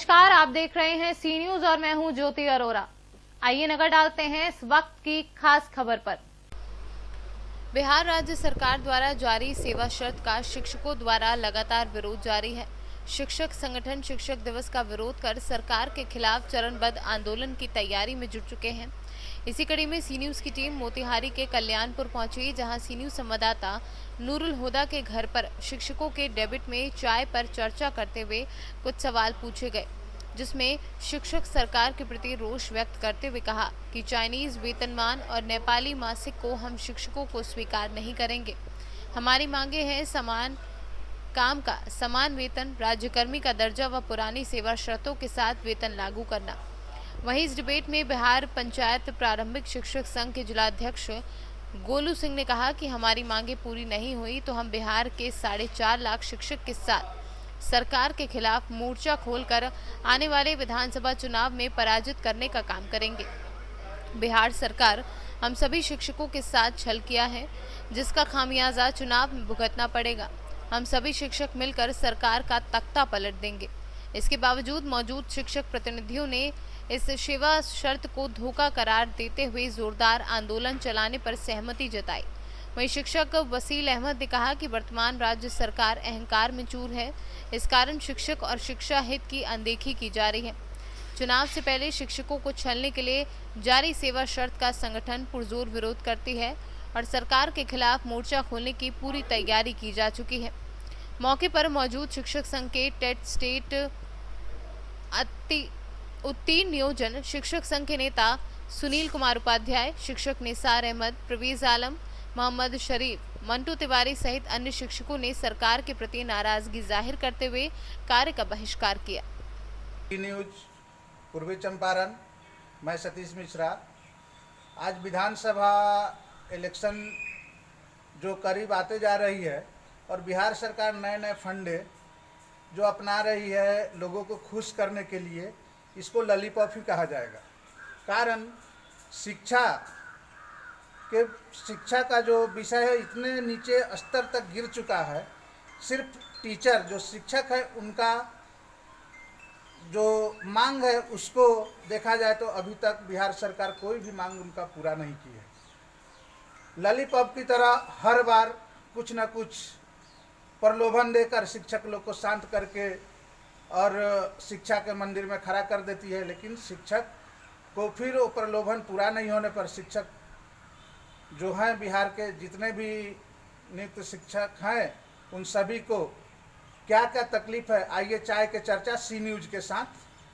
नमस्कार, आप देख रहे हैं सी न्यूज और मैं हूं ज्योति अरोरा। आइए नजर डालते हैं इस वक्त की खास खबर पर। बिहार राज्य सरकार द्वारा जारी सेवा शर्त का शिक्षकों द्वारा लगातार विरोध जारी है। शिक्षक संगठन शिक्षक दिवस का विरोध कर सरकार के खिलाफ चरणबद्ध आंदोलन की तैयारी में जुट चुके हैं। इसी कड़ी में सी न्यूज की टीम मोतिहारी के कल्याणपुर पहुंची, जहां सी न्यूज संवाददाता नूरुल हुदा के घर पर शिक्षकों के डेबिट में चाय पर चर्चा करते हुए कुछ सवाल पूछे गए, जिसमें शिक्षक सरकार के प्रति रोष व्यक्त करते हुए कहा कि चाइनीज वेतनमान और नेपाली मासिक को हम शिक्षकों को स्वीकार नहीं करेंगे। हमारी मांगे हैं समान काम का समान वेतन, राज्यकर्मी का दर्जा व पुरानी सेवा शर्तों के साथ वेतन लागू करना। वहीं इस डिबेट में बिहार पंचायत प्रारंभिक शिक्षक संघ के जिलाध्यक्ष गोलू सिंह ने कहा कि हमारी मांगे पूरी नहीं हुई तो हम बिहार के 4.5 लाख शिक्षक के साथ सरकार के खिलाफ मोर्चा खोलकर आने वाले विधानसभा चुनाव में पराजित करने का काम करेंगे। बिहार सरकार हम सभी शिक्षकों के साथ छल किया है, जिसका खामियाजा चुनाव में भुगतना पड़ेगा। हम सभी शिक्षक मिलकर सरकार का तख्ता पलट देंगे। इसके बावजूद मौजूद शिक्षक प्रतिनिधियों ने इस सेवा शर्त को धोखा करार देते हुए जोरदार आंदोलन चलाने पर सहमति जताई। वहीं शिक्षक वसील अहमद ने कहा कि वर्तमान राज्य सरकार अहंकार में चूर है, इस कारण शिक्षक और शिक्षा हित की अनदेखी की जा रही है। चुनाव से पहले शिक्षकों को छलने के लिए जारी सेवा शर्त का संगठन पुरजोर विरोध करती है और सरकार के खिलाफ मोर्चा खोलने की पूरी तैयारी की जा चुकी है। मौके पर मौजूद शिक्षक संघ के टेट स्टेट उत्तीर्ण नियोजन शिक्षक संघ के नेता सुनील कुमार उपाध्याय, शिक्षक निसार अहमद, प्रवीज आलम, मोहम्मद शरीफ, मंटू तिवारी सहित अन्य शिक्षकों ने सरकार के प्रति नाराजगी जाहिर करते हुए कार्य का बहिष्कार किया। न्यूज पूर्वी चंपारण, मैं सतीश मिश्रा। आज विधानसभा इलेक्शन जो करीब आते जा रही है और बिहार सरकार नए नए फंडे जो अपना रही है लोगों को खुश करने के लिए, इसको लॉलीपॉप ही कहा जाएगा। कारण शिक्षा का जो विषय है इतने नीचे स्तर तक गिर चुका है। सिर्फ टीचर जो शिक्षक है उनका जो मांग है उसको देखा जाए तो अभी तक बिहार सरकार कोई भी मांग उनका पूरा नहीं की है। लॉलीपॉप की तरह हर बार कुछ न कुछ प्रलोभन देकर शिक्षक लोग को शांत करके और शिक्षा के मंदिर में खड़ा कर देती है, लेकिन शिक्षक को फिर वो प्रलोभन पूरा नहीं होने पर शिक्षक जो हैं बिहार के जितने भी नियुक्त शिक्षक हैं उन सभी को क्या क्या तकलीफ है, आइए चाय के चर्चा सी न्यूज के साथ।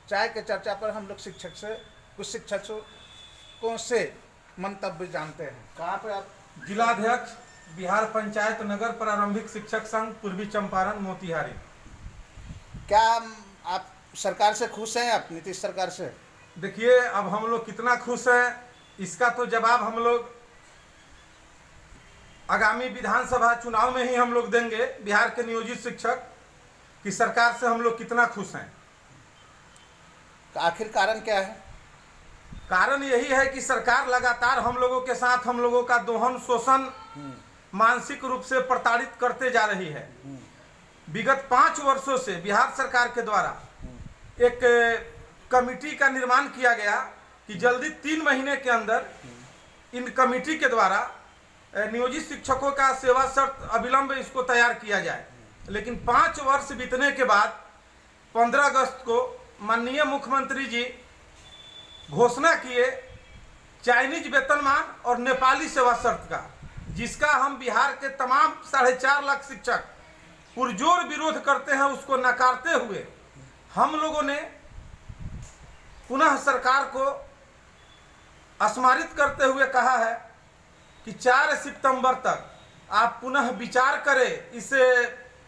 चाय के चर्चा पर हम लोग कुछ शिक्षकों से मंतव्य जानते हैं। कहाँ पे आप? जिलाध्यक्ष बिहार पंचायत नगर प्रारंभिक शिक्षक संघ पूर्वी चंपारण मोतिहारी। क्या आप सरकार से खुश हैं, आप नीतीश सरकार से? देखिए, अब हम लोग कितना खुश हैं इसका तो जवाब हम लोग आगामी विधानसभा चुनाव में ही हम लोग देंगे। बिहार के नियोजित शिक्षक की सरकार से हम लोग कितना खुश हैं। आखिर कारण क्या है? कारण यही है कि सरकार लगातार हम लोगों के साथ हम लोगों का दोहन शोषण मानसिक रूप से प्रताड़ित करते जा रही है। विगत 5 वर्षों से बिहार सरकार के द्वारा एक कमेटी का निर्माण किया गया कि जल्दी 3 महीने के अंदर इन कमेटी के द्वारा नियोजित शिक्षकों का सेवा शर्त अविलंब इसको तैयार किया जाए। लेकिन 5 वर्ष बीतने के बाद 15 अगस्त को माननीय मुख्यमंत्री जी घोषणा किए चाइनीज वेतनमान और नेपाली सेवा शर्त का, जिसका हम बिहार के तमाम 4.5 लाख शिक्षक पुरजोर विरोध करते हैं। उसको नकारते हुए हम लोगों ने पुनः सरकार को स्मारित करते हुए कहा है कि 4 सितंबर तक आप पुनः विचार करें इस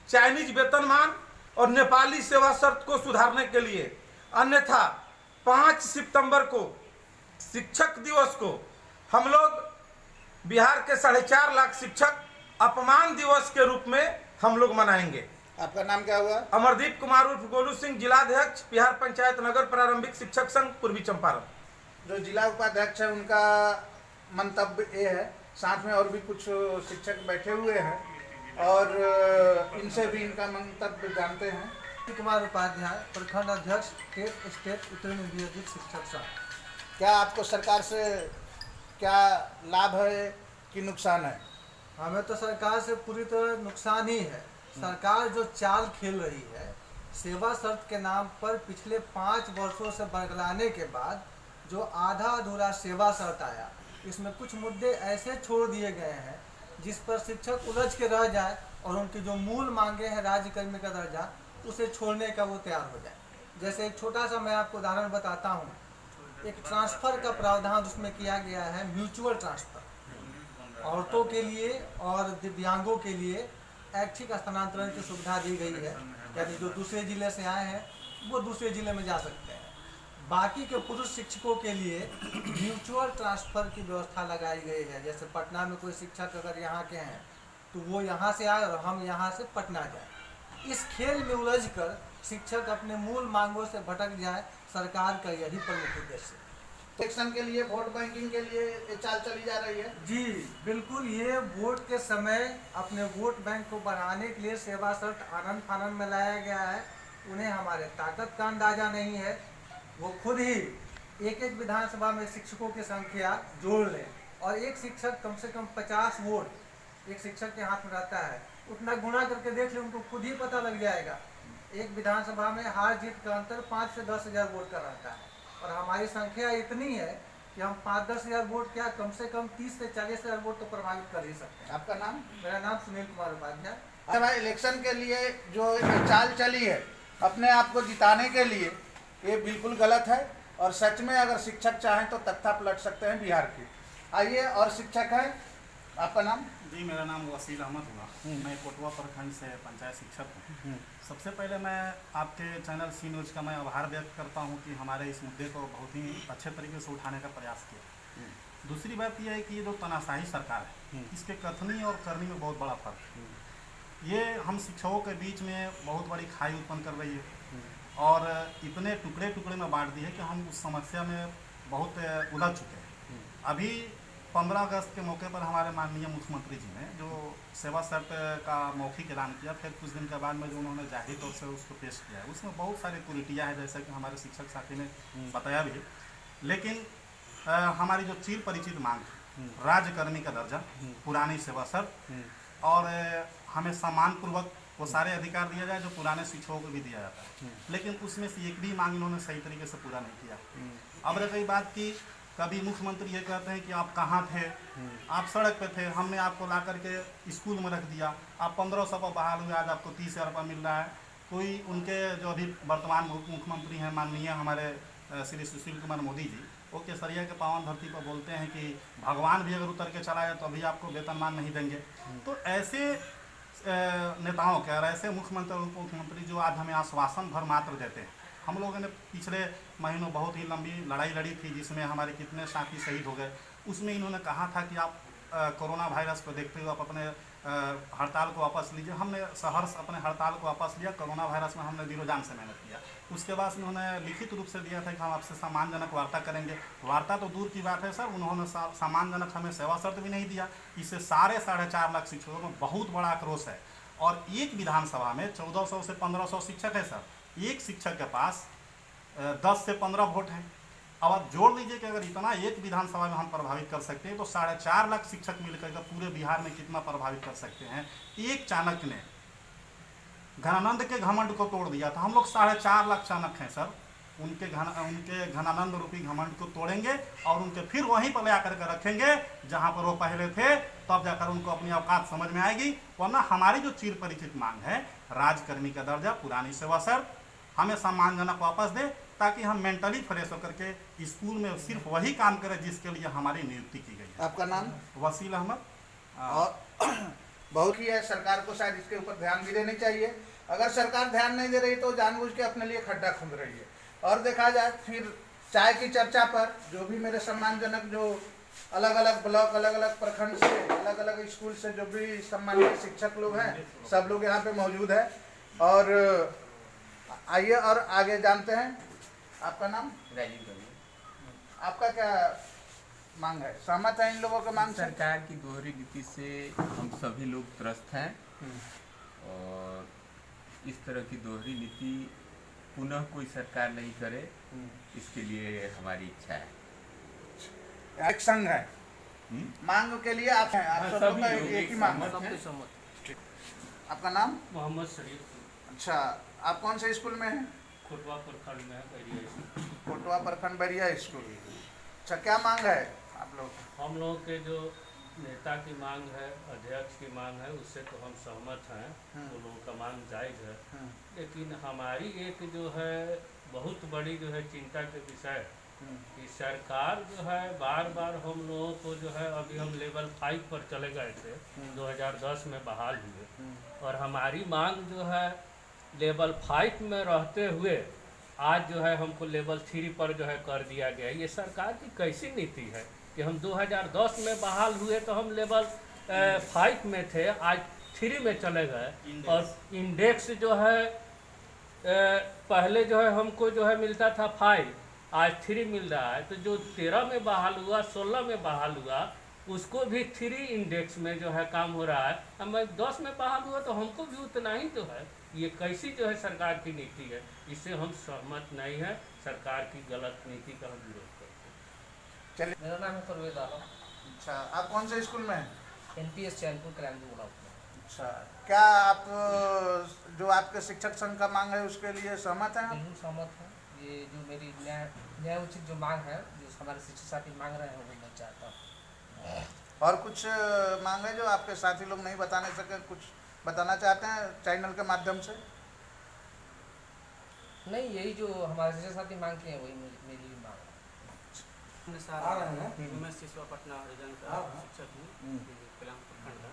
चाइनीज वेतनमान और नेपाली सेवा शर्त को सुधारने के लिए, अन्यथा 5 सितंबर को शिक्षक दिवस को हम लोग बिहार के 4.5 लाख शिक्षक अपमान दिवस के रूप में हम लोग मनाएंगे। आपका नाम क्या हुआ? अमरदीप कुमार उर्फ गोलू सिंह, जिलाध्यक्ष बिहार पंचायत नगर प्रारंभिक शिक्षक संघ पूर्वी चंपारण। जो जिला उपाध्यक्ष है उनका मंतव्य ये है, साथ में और भी कुछ शिक्षक बैठे हुए हैं और इनसे भी इनका मंतव्य जानते हैं। कुमार उपाध्याय, प्रखंड अध्यक्ष, स्टेट उत्तीर्ण नियोजित शिक्षक संघ। क्या आपको सरकार से क्या लाभ है कि नुकसान है? हमें तो सरकार से पूरी तरह नुकसान ही है। सरकार जो चाल खेल रही है, सेवा शर्त के नाम पर पिछले 5 वर्षों से बरगलाने के बाद जो आधा अधूरा सेवा शर्त आया, इसमें कुछ मुद्दे ऐसे छोड़ दिए गए हैं जिस पर शिक्षक उलझ के रह जाए और उनकी जो मूल मांगे हैं राज्य कर्मी का दर्जा, उसे छोड़ने का वो तैयार हो जाए। जैसे एक छोटा सा मैं आपको उदाहरण बताता हूँ। एक ट्रांसफ़र का प्रावधान उसमें किया गया है, म्यूचुअल ट्रांसफ़र। औरतों के लिए और दिव्यांगों के लिए ऐच्छिक स्थानांतरण की सुविधा दी गई है, यानी जो दूसरे ज़िले से आए हैं वो दूसरे ज़िले में जा सकते हैं। बाकी के पुरुष शिक्षकों के लिए म्यूचुअल ट्रांसफ़र की व्यवस्था लगाई गई है। जैसे पटना में कोई शिक्षक अगर यहाँ के हैं तो वो यहाँ से आए और हम यहाँ से पटना जाए। इस खेल में उलझकर शिक्षक अपने मूल मांगों से भटक जाए, सरकार का यही प्रमुख उद्देश्य है। इलेक्शन के लिए, वोट बैंकिंग के लिए ये चाल चली जा रही है? जी बिल्कुल, ये वोट के समय अपने वोट बैंक को बढ़ाने के लिए सेवा शर्त आनंद फानंद में लाया गया है। उन्हें हमारे ताकत का अंदाजा नहीं है। वो खुद ही एक विधानसभा में शिक्षकों की संख्या जोड़ लें और एक शिक्षक कम से कम 50 वोट एक शिक्षक के हाथ में रहता है, उतना गुणा करके देख ले, उनको खुद ही पता लग जाएगा। एक विधानसभा में हार जीत का अंतर 5 से 10 हज़ार वोट का रहता है और हमारी संख्या इतनी है कि हम 5-10 हज़ार वोट क्या, कम से कम 30 से 40 हज़ार वोट तो प्रभावित कर ही सकते हैं। आपका नाम? मेरा नाम सुनील कुमार उपाध्याय। अच्छा भाई, इलेक्शन के लिए जो ये चाल चली है अपने आप को जिताने के लिए, ये बिल्कुल गलत है और सच में अगर शिक्षक चाहें तो तख्ता पलट सकते हैं बिहार की। आइए, और शिक्षक हैं, आपका नाम? जी, मेरा नाम वसील अहमद हुआ। मैं कोटवा प्रखंड से पंचायत शिक्षक हूँ। सबसे पहले मैं आपके चैनल सी न्यूज़ का मैं आभार व्यक्त करता हूँ कि हमारे इस मुद्दे को बहुत ही अच्छे तरीके से उठाने का प्रयास किया। दूसरी बात यह है कि ये जो तानाशाही सरकार है, इसके कथनी और करनी में बहुत बड़ा फर्क है। ये हम शिक्षकों के बीच में बहुत बड़ी खाई उत्पन्न कर रही है और इतने टुकड़े टुकड़े में बांट दी है कि हम उस समस्या में बहुत उलझ चुके हैं। अभी 15 अगस्त के मौके पर हमारे माननीय मुख्यमंत्री जी ने जो सेवा शर्त का मौखिक ऐलान किया, फिर कुछ दिन के बाद में जो उन्होंने जाहिर तौर से उसको पेश किया है, उसमें बहुत सारी त्रुटियाँ हैं, जैसा कि हमारे शिक्षक साथी ने बताया भी। लेकिन हमारी जो चिर परिचित मांग है, राज्यकर्मी का दर्जा, पुरानी सेवा शर्त और हमें सम्मानपूर्वक वो सारे अधिकार दिया जाए जो पुराने शिक्षकों को भी दिया जाता है, लेकिन उसमें से एक भी मांग इन्होंने सही तरीके से पूरा नहीं किया। अब रही बात की, कभी मुख्यमंत्री ये कहते हैं कि आप कहाँ थे, आप सड़क पे थे, हमने आपको ला करके स्कूल में रख दिया, आप 1500 पर बहाल हुए, आज आपको 30,000 रुपये मिल रहा है। कोई उनके जो अभी वर्तमान मुख्यमंत्री हैं माननीय हमारे श्री सुशील कुमार मोदी जी, वो केसरिया के पावन धरती पर बोलते हैं कि भगवान भी अगर उतर के चला जाए तो अभी आपको वेतनमान नहीं देंगे। तो ऐसे नेताओं के और ऐसे मुख्यमंत्री और उप मुख्यमंत्री जो आज हमें आश्वासन भर मात्र देते हैं। हम लोगों ने पिछले महीनों बहुत ही लंबी लड़ाई लड़ी थी जिसमें हमारे कितने साथी शहीद हो गए। उसमें इन्होंने कहा था कि आप कोरोना वायरस को देखते हुए आप अपने हड़ताल को वापस लीजिए। हमने सहर्ष अपने हड़ताल को वापस लिया। कोरोना वायरस में हमने दिलो जान से मेहनत किया। उसके बाद उन्होंने लिखित रूप से दिया था कि हम आपसे सम्मानजनक वार्ता करेंगे। वार्ता तो दूर की बात है सर, उन्होंने सम्मानजनक हमें सेवा शर्त भी नहीं दिया। इससे 4.5 लाख शिक्षकों में बहुत बड़ा आक्रोश है। और एक विधानसभा में 1400 से 1500 शिक्षक है सर, एक शिक्षक के पास 10 से 15 वोट हैं। अब आप जोड़ लीजिए कि अगर इतना एक विधानसभा में हम प्रभावित कर सकते हैं तो 4.5 लाख शिक्षक मिलकर के पूरे बिहार में कितना प्रभावित कर सकते हैं। एक चाणक्य ने घनानंद के घमंड को तोड़ दिया था। हम लोग 4.5 लाख चाणक्य हैं सर, उनके घनानंद रूपी घमंड को तोड़ेंगे और उनके फिर वहीं पर ले आकर के रखेंगे जहां पर वो पहले थे, तब जाकर उनको अपनी औकात समझ में आएगी। वरना हमारी जो चिर परिचित मांग है, राजकर्मी का दर्जा, पुरानी सेवा शर्त, हमें सम्मानजनक वापस दे ताकि हम मेंटली फ्रेश होकर के स्कूल में सिर्फ वही काम करें जिसके लिए हमारी नियुक्ति की गई है। आपका नाम? वसील अहमद। और बहुत ही है, सरकार को शायद इसके ऊपर ध्यान भी देनी चाहिए। अगर सरकार ध्यान नहीं दे रही तो जानबूझ के अपने लिए खड्डा खोद रही है। और देखा जाए फिर चाय की चर्चा पर जो भी मेरे सम्मानजनक जो अलग अलग ब्लॉक, अलग अलग प्रखंड से, अलग अलग स्कूल से जो भी सम्मानित शिक्षक लोग हैं, सब लोग यहाँ पे मौजूद है। और आइए और आगे जानते हैं। आपका नाम? राजीव गंगा। आपका क्या मांग है? सहमत है इन लोगों के मांग से? सरकार की दोहरी नीति से हम सभी लोग त्रस्त हैं और इस तरह की दोहरी नीति पुनः कोई सरकार नहीं करे, इसके लिए हमारी इच्छा है। एक संघ है, मांग के लिए आप हैं, आप सब लोग का एक ही मांग है। आपका नाम? मोहम्मद शरीफ। अच्छा, आप कौन से स्कूल में हैं? कोटवा प्रखंड में है बैरिया स्कूल। कोटवा प्रखंड बैरिया स्कूल। अच्छा, क्या मांग है आप लोग? हम लोग के जो नेता की मांग है, अध्यक्ष की मांग है, उससे तो हम सहमत हैं, वो लोगों का मांग जायज़ है। लेकिन हमारी एक जो है बहुत बड़ी जो है चिंता के विषय कि सरकार जो है बार बार हम लोगों को जो है, अभी हम लेवल 5 पर चले गए थे, 2010 में बहाल हुए, और हमारी मांग जो है लेवल 5 में रहते हुए आज जो है हमको लेवल 3 पर जो है कर दिया गया। ये सरकार की कैसी नीति है कि हम 2010 में बहाल हुए तो हम लेवल 5 में थे, आज 3 में चले गए, और इंडेक्स जो है पहले जो है हमको जो है मिलता था 5, आज 3 मिल रहा है। तो जो 13 में बहाल हुआ, 16 में बहाल हुआ, उसको भी 3 इंडेक्स में जो है काम हो रहा है। अब 10 में बहाल हुआ तो हमको भी उतना ही तो है। ये कैसी जो है सरकार की नीति है, इससे हम सहमत नहीं है। सरकार की गलत नीति का हम विरोध करते हैं। मेरा नाम है परवेज आलम। अच्छा, आप कौन से स्कूल में हैं? NPS चैनपुर कल्याणपुर बोला। अच्छा, क्या आप जो आपके शिक्षक संघ का मांग है उसके लिए सहमत हैं? बिल्कुल सहमत है। ये जो मेरी न्याय उचित जो मांग है, जो हमारे शिक्षक साथी मांग रहे हैं, वो मैं चाहता हूँ। और कुछ मांग है जो आपके साथी लोग नहीं बताने सके, कुछ बताना चाहते हैं चैनल के माध्यम से? नहीं, यही जो हमारे शिक्षक साथी मांग किए हैं, वही मेरी भी मांग है। मैं सिसवा पटना हरिजन का शिक्षक हूँ, कल्याणपुर प्रखंड का।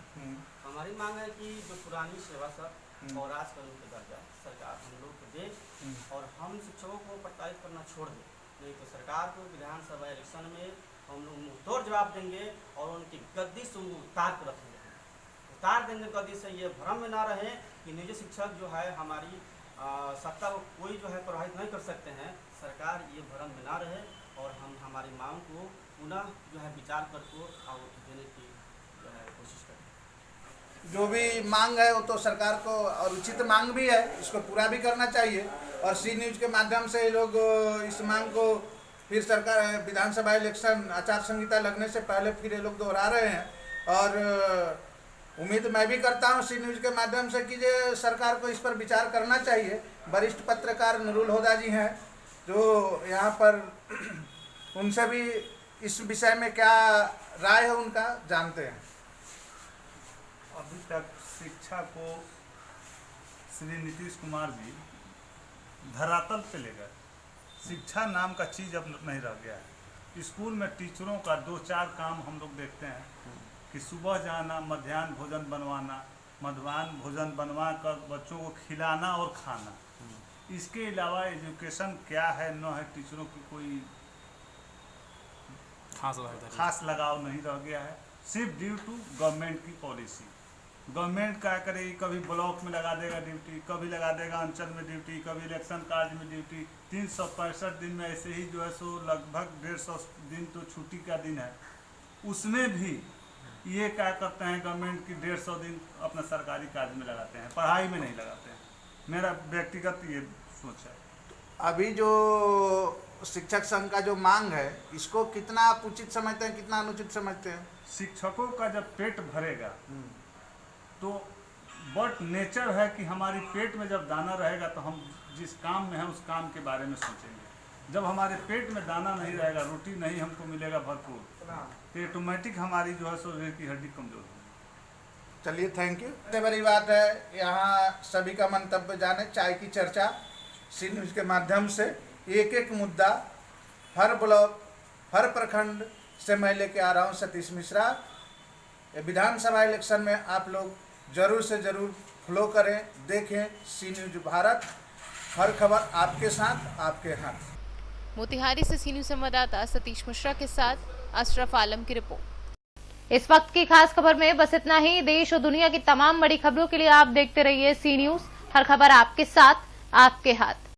हमारी मांग है कि जो पुरानी सेवा सब और आज कानून के दर्जा सरकार हम लोग को दे, और हम शिक्षकों को प्रताड़ित करना छोड़ दें। नहीं तो सरकार को विधानसभा इलेक्शन में हम लोग मुँह तोड़ जवाब देंगे और उनकी गद्दी से उनको उतार कर रखेंगे। उतार देंगे गद्दी से, ये भ्रम में ना रहे कि निजी शिक्षक जो है हमारी सत्ता को कोई जो है प्रभावित नहीं कर सकते हैं। सरकार ये भ्रम में ना रहे और हम हमारी मांग को पुनः जो है विचार करके और देने की जो है कोशिश करें। जो भी मांग है वो तो सरकार को, और उचित मांग भी है, इसको पूरा भी करना चाहिए। और सी न्यूज़ के माध्यम से लोग इस मांग को फिर सरकार विधानसभा इलेक्शन आचार संहिता लगने से पहले फिर ये लोग दोहरा रहे हैं। और उम्मीद मैं भी करता हूँ सी न्यूज़ के माध्यम से कि ये सरकार को इस पर विचार करना चाहिए। वरिष्ठ पत्रकार नूरुल हुदा जी हैं जो यहाँ पर, उनसे भी इस विषय में क्या राय है उनका जानते हैं। अभी तक शिक्षा को श्री नीतीश कुमार जी धरातल पे ले गए। शिक्षा नाम का चीज़ अब नहीं रह गया है। स्कूल में टीचरों का 2-4 काम हम लोग देखते हैं कि सुबह जाना, मध्याह्न भोजन बनवाना, मध्याह्न भोजन बनवा कर बच्चों को खिलाना और खाना। इसके अलावा एजुकेशन क्या है न है, टीचरों की कोई खास लगाव नहीं रह गया है। सिर्फ ड्यू टू गवर्नमेंट की पॉलिसी। गवर्नमेंट क्या करेगी, कभी ब्लॉक में लगा देगा ड्यूटी, कभी लगा देगा अंचल में ड्यूटी, कभी इलेक्शन कार्य में ड्यूटी। 365 दिन में ऐसे ही जो है सो लगभग 150 दिन तो छुट्टी का दिन है। उसमें भी ये क्या करते हैं, गवर्नमेंट की 150 दिन अपना सरकारी कार्य में लगाते हैं, पढ़ाई में नहीं लगाते हैं। मेरा व्यक्तिगत ये सोच है। अभी जो शिक्षक संघ का जो मांग है, इसको कितना आप उचित समझते हैं, कितना अनुचित समझते हैं? शिक्षकों का जब पेट भरेगा तो बट नेचर है कि हमारी पेट में जब दाना रहेगा तो हम जिस काम में हैं उस काम के बारे में सोचेंगे। जब हमारे पेट में दाना नहीं रहेगा, रोटी नहीं हमको मिलेगा भरपूर, तो ऑटोमेटिक हमारी जो है सो रीढ़ की हड्डी कमजोर होगी। चलिए, थैंक यू। सबसे बड़ी बात है, यहाँ सभी का मंतव्य जाने, चाय की चर्चा सी न्यूज़ के माध्यम से एक एक मुद्दा हर ब्लॉक, हर प्रखंड से मैं लेके आ रहा हूँ सतीश मिश्रा। विधानसभा इलेक्शन में आप लोग ज़रूर से ज़रूर फॉलो करें, देखें सी न्यूज़ भारत, हर खबर आपके साथ, आपके हाथ। मोतिहारी से सी न्यूज़ संवाददाता सतीश मिश्रा के साथ अशरफ आलम की रिपोर्ट। इस वक्त की खास खबर में बस इतना ही। देश और दुनिया की तमाम बड़ी खबरों के लिए आप देखते रहिए सी न्यूज़, हर खबर आपके साथ, आपके हाथ।